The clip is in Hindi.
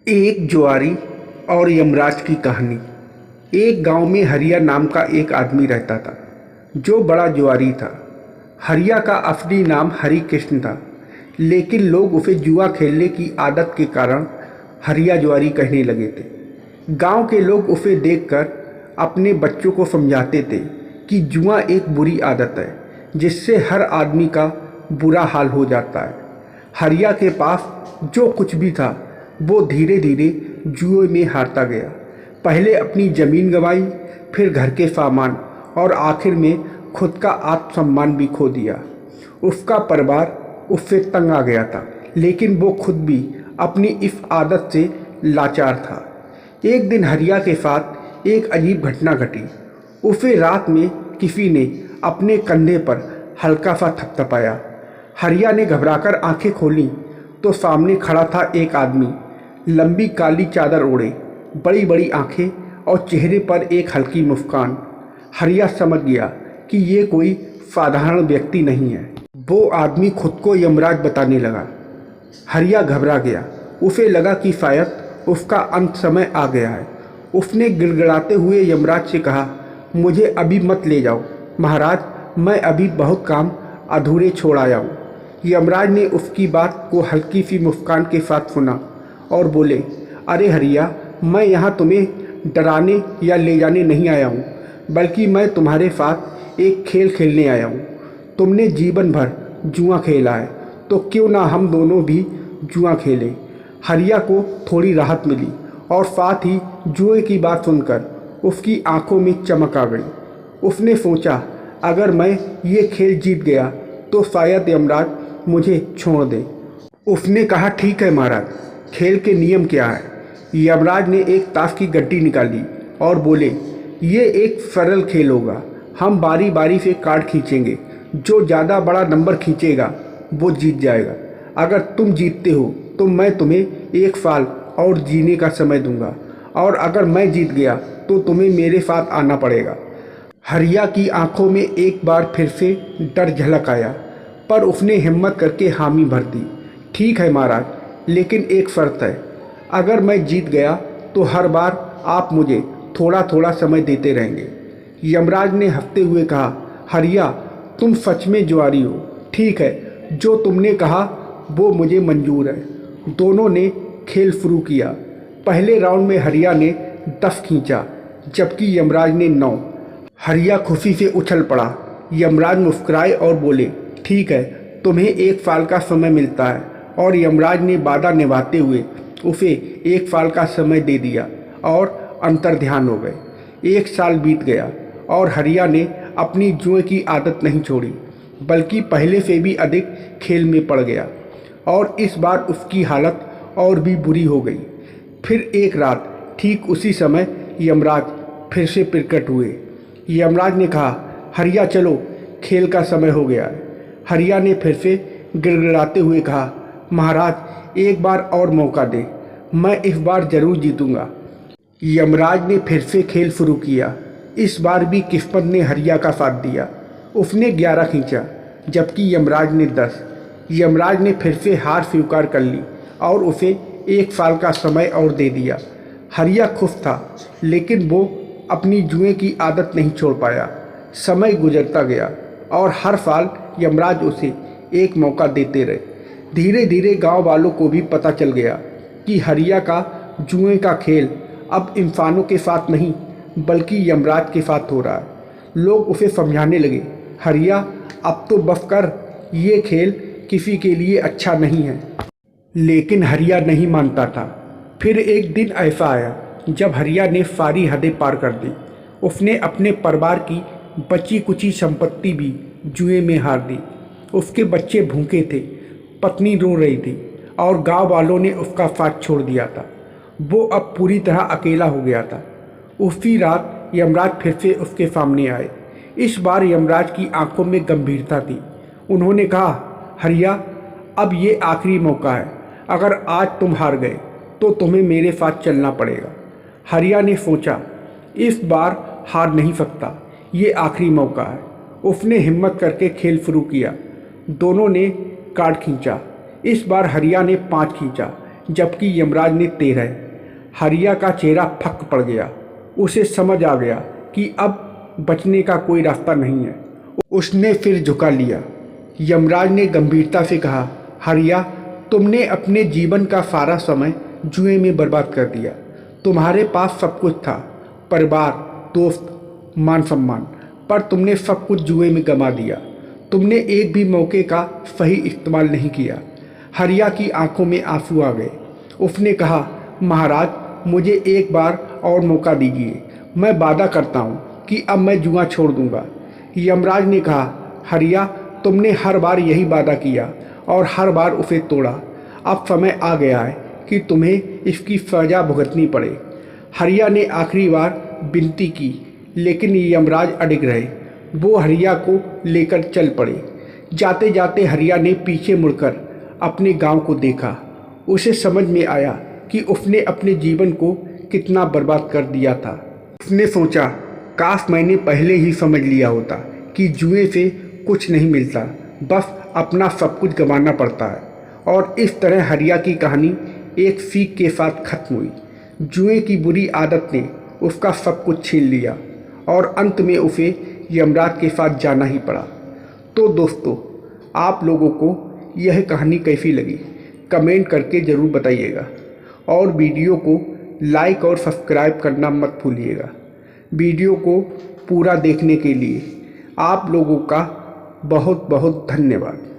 एक जुआरी और यमराज की कहानी। एक गांव में हरिया नाम का एक आदमी रहता था जो बड़ा जुआरी था। हरिया का असली नाम हरि कृष्ण था, लेकिन लोग उसे जुआ खेलने की आदत के कारण हरिया जुआरी कहने लगे थे। गांव के लोग उसे देखकर अपने बच्चों को समझाते थे कि जुआ एक बुरी आदत है जिससे हर आदमी का बुरा हाल हो जाता है। हरिया के पास जो कुछ भी था वो धीरे धीरे जुए में हारता गया। पहले अपनी ज़मीन गंवाई, फिर घर के सामान और आखिर में खुद का आत्मसम्मान भी खो दिया। उसका परिवार उससे तंग आ गया था, लेकिन वो खुद भी अपनी इस आदत से लाचार था। एक दिन हरिया के साथ एक अजीब घटना घटी। उसे रात में किसी ने अपने कंधे पर हल्का सा थपथपाया। हरिया ने घबराकर आंखें खोलीं तो सामने खड़ा था एक आदमी, लंबी काली चादर ओढ़े, बड़ी बड़ी आंखें और चेहरे पर एक हल्की मुस्कान। हरिया समझ गया कि ये कोई साधारण व्यक्ति नहीं है। वो आदमी खुद को यमराज बताने लगा। हरिया घबरा गया। उसे लगा कि शायद उसका अंत समय आ गया है। उसने गिड़गिड़ाते हुए यमराज से कहा, मुझे अभी मत ले जाओ महाराज, मैं अभी बहुत काम अधूरे छोड़ आया हूँ। यमराज ने उसकी बात को हल्की सी मुस्कान के साथ सुना और बोले, अरे हरिया, मैं यहाँ तुम्हें डराने या ले जाने नहीं आया हूँ, बल्कि मैं तुम्हारे साथ एक खेल खेलने आया हूँ। तुमने जीवन भर जुआ खेला है, तो क्यों ना हम दोनों भी जुआ खेलें। हरिया को थोड़ी राहत मिली और साथ ही जुए की बात सुनकर उसकी आंखों में चमक आ गई। उसने सोचा, अगर मैं ये खेल जीत गया तो शायद यमराज मुझे छोड़ दे। उसने कहा, ठीक है महाराज, खेल के नियम क्या है। यमराज ने एक ताश की गड्डी निकाली और बोले, ये एक सरल खेल होगा। हम बारी बारी से कार्ड खींचेंगे, जो ज़्यादा बड़ा नंबर खींचेगा वो जीत जाएगा। अगर तुम जीतते हो तो मैं तुम्हें 1 साल और जीने का समय दूंगा, और अगर मैं जीत गया तो तुम्हें मेरे साथ आना पड़ेगा। हरिया की आंखों में एक बार फिर से डर झलक आया, पर उसने हिम्मत करके हामी भर दी। ठीक है महाराज, लेकिन एक शर्त है। अगर मैं जीत गया तो हर बार आप मुझे थोड़ा थोड़ा समय देते रहेंगे। यमराज ने हंसते हुए कहा, हरिया, तुम सच में जुआरी हो। ठीक है, जो तुमने कहा वो मुझे मंजूर है। दोनों ने खेल शुरू किया। पहले राउंड में हरिया ने 10 खींचा, जबकि यमराज ने 9। हरिया खुशी से उछल पड़ा। यमराज मुस्कुराए और बोले, ठीक है, तुम्हें 1 साल का समय मिलता है। और यमराज ने वादा निभाते हुए उसे 1 साल का समय दे दिया और अंतर्ध्यान हो गए। 1 साल बीत गया और हरिया ने अपनी जुए की आदत नहीं छोड़ी, बल्कि पहले से भी अधिक खेल में पड़ गया, और इस बार उसकी हालत और भी बुरी हो गई। फिर एक रात ठीक उसी समय यमराज फिर से प्रकट हुए। यमराज ने कहा, हरिया चलो, खेल का समय हो गया है। हरिया ने फिर से गिड़गिड़ाते हुए कहा, महाराज, एक बार और मौका दे, मैं इस बार जरूर जीतूंगा। यमराज ने फिर से खेल शुरू किया। इस बार भी किस्मत ने हरिया का साथ दिया। उसने 11 खींचा, जबकि यमराज ने 10। यमराज ने फिर से हार स्वीकार कर ली और उसे 1 साल का समय और दे दिया। हरिया खुश था, लेकिन वो अपनी जुए की आदत नहीं छोड़ पाया। समय गुजरता गया और हर साल यमराज उसे एक मौका देते रहे। धीरे धीरे गांव वालों को भी पता चल गया कि हरिया का जुए का खेल अब इंसानों के साथ नहीं, बल्कि यमराज के साथ हो रहा है। लोग उसे समझाने लगे, हरिया, अब तो बस कर, ये खेल किसी के लिए अच्छा नहीं है। लेकिन हरिया नहीं मानता था। फिर एक दिन ऐसा आया जब हरिया ने सारी हदें पार कर दी। उसने अपने परिवार की बची कुची संपत्ति भी जुए में हार दी। उसके बच्चे भूखे थे, पत्नी रो रही थी और गांव वालों ने उसका साथ छोड़ दिया था। वो अब पूरी तरह अकेला हो गया था। उसी रात यमराज फिर से उसके सामने आए। इस बार यमराज की आंखों में गंभीरता थी। उन्होंने कहा, हरिया, अब ये आखिरी मौका है। अगर आज तुम हार गए तो तुम्हें मेरे साथ चलना पड़ेगा। हरिया ने सोचा, इस बार हार नहीं सकता, ये आखिरी मौका है। उसने हिम्मत करके खेल शुरू किया। दोनों ने कार्ड खींचा। इस बार हरिया ने 5 खींचा, जबकि यमराज ने 13। हरिया का चेहरा फक पड़ गया। उसे समझ आ गया कि अब बचने का कोई रास्ता नहीं है। उसने फिर झुका लिया। यमराज ने गंभीरता से कहा, हरिया, तुमने अपने जीवन का सारा समय जुए में बर्बाद कर दिया। तुम्हारे पास सब कुछ था, परिवार, दोस्त, मान सम्मान, पर तुमने सब कुछ जुए में गंवा दिया। तुमने एक भी मौके का सही इस्तेमाल नहीं किया। हरिया की आंखों में आंसू आ गए। उसने कहा, महाराज, मुझे एक बार और मौका दीजिए। मैं वादा करता हूँ कि अब मैं जुआ छोड़ दूंगा। यमराज ने कहा, हरिया, तुमने हर बार यही वादा किया और हर बार उसे तोड़ा। अब समय आ गया है कि तुम्हें इसकी सजा भुगतनी पड़े। हरिया ने आखिरी बार विनती की, लेकिन यमराज अडिग रहे। वो हरिया को लेकर चल पड़े। जाते जाते हरिया ने पीछे मुड़कर अपने गांव को देखा। उसे समझ में आया कि उसने अपने जीवन को कितना बर्बाद कर दिया था। उसने सोचा, काश मैंने पहले ही समझ लिया होता कि जुए से कुछ नहीं मिलता, बस अपना सब कुछ गंवाना पड़ता है। और इस तरह हरिया की कहानी एक सीख के साथ खत्म हुई। जुए की बुरी आदत ने उसका सब कुछ छीन लिया और अंत में उसे यमराज के साथ जाना ही पड़ा। तो दोस्तों, आप लोगों को यह कहानी कैसी लगी कमेंट करके ज़रूर बताइएगा और वीडियो को लाइक और सब्सक्राइब करना मत भूलिएगा। वीडियो को पूरा देखने के लिए आप लोगों का बहुत बहुत धन्यवाद।